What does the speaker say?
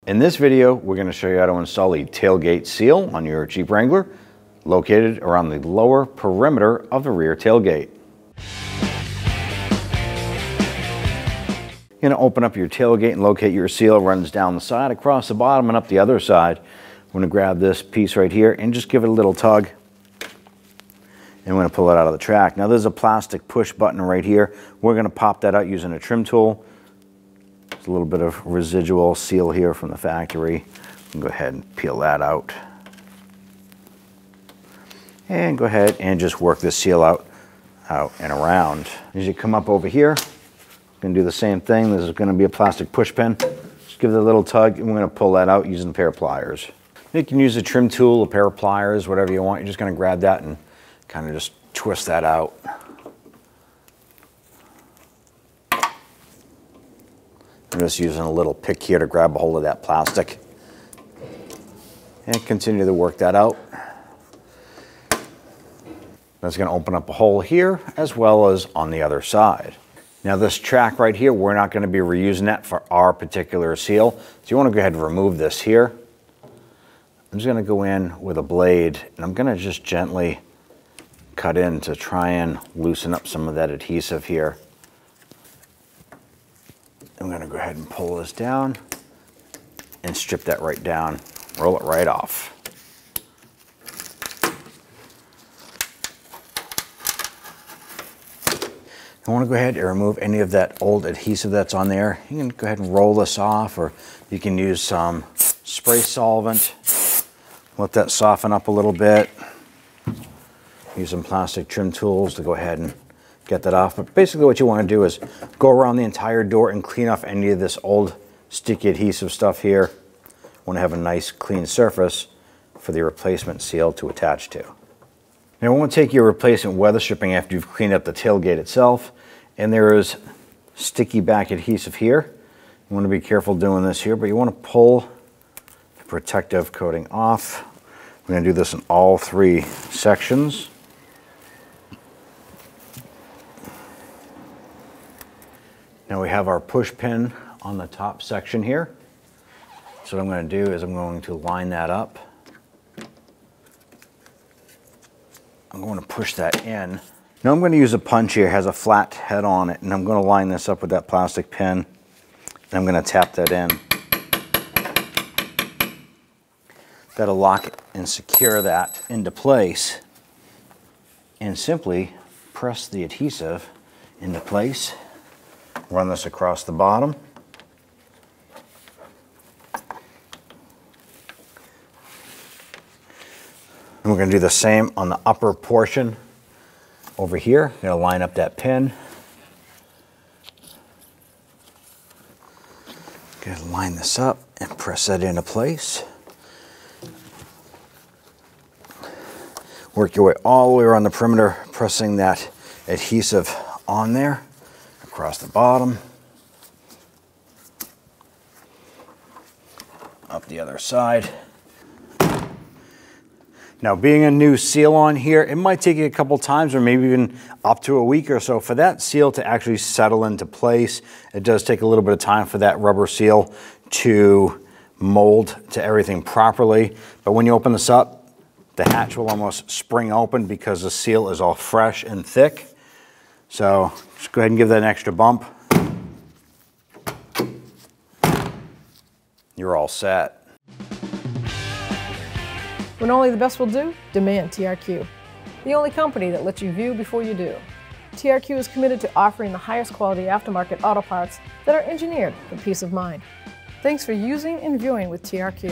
In this video, we're going to show you how to install a tailgate seal on your Jeep Wrangler, located around the lower perimeter of the rear tailgate. You're going to open up your tailgate and locate your seal. It runs down the side, across the bottom, and up the other side. We're going to grab this piece right here and just give it a little tug. And we're going to pull it out of the track. Now there's a plastic push button right here. We're going to pop that out using a trim tool. There's a little bit of residual seal here from the factory. Go ahead and peel that out. And go ahead and just work this seal out and around. As you come up over here, you can do the same thing. This is going to be a plastic push pin. Just give it a little tug, and we're going to pull that out using a pair of pliers. You can use a trim tool, a pair of pliers, whatever you want. You're just going to grab that and kind of just twist that out. I'm just using a little pick here to grab a hold of that plastic and continue to work that out. That's going to open up a hole here as well as on the other side. Now this track right here, we're not going to be reusing that for our particular seal. So you want to go ahead and remove this here. I'm just going to go in with a blade and I'm going to just gently cut in to try and loosen up some of that adhesive here. I'm going to go ahead and pull this down and strip that right down, roll it right off. I want to go ahead and remove any of that old adhesive that's on there. You can go ahead and roll this off, or you can use some spray solvent. Let that soften up a little bit. Use some plastic trim tools to go ahead and get that off. But basically what you want to do is go around the entire door and clean off any of this old sticky adhesive stuff here. You want to have a nice clean surface for the replacement seal to attach to. Now I want to take your replacement weather stripping after you've cleaned up the tailgate itself, and there is sticky back adhesive here. You want to be careful doing this here, but you want to pull the protective coating off. We're going to do this in all three sections. Now we have our push pin on the top section here. So what I'm going to do is I'm going to line that up. I'm going to push that in. Now I'm going to use a punch here. It has a flat head on it, and I'm going to line this up with that plastic pin. And I'm going to tap that in. That'll lock it and secure that into place. And simply press the adhesive into place. Run this across the bottom. And we're going to do the same on the upper portion over here. Going to line up that pin. Going to line this up and press that into place. Work your way all the way around the perimeter, pressing that adhesive on there. Across the bottom, up the other side. Now being a new seal on here, it might take you a couple times or maybe even up to a week or so for that seal to actually settle into place. It does take a little bit of time for that rubber seal to mold to everything properly. But when you open this up, the hatch will almost spring open because the seal is all fresh and thick. So just go ahead and give that an extra bump. You're all set. When only the best will do, demand TRQ. The only company that lets you view before you do. TRQ is committed to offering the highest quality aftermarket auto parts that are engineered for peace of mind. Thanks for using and viewing with TRQ.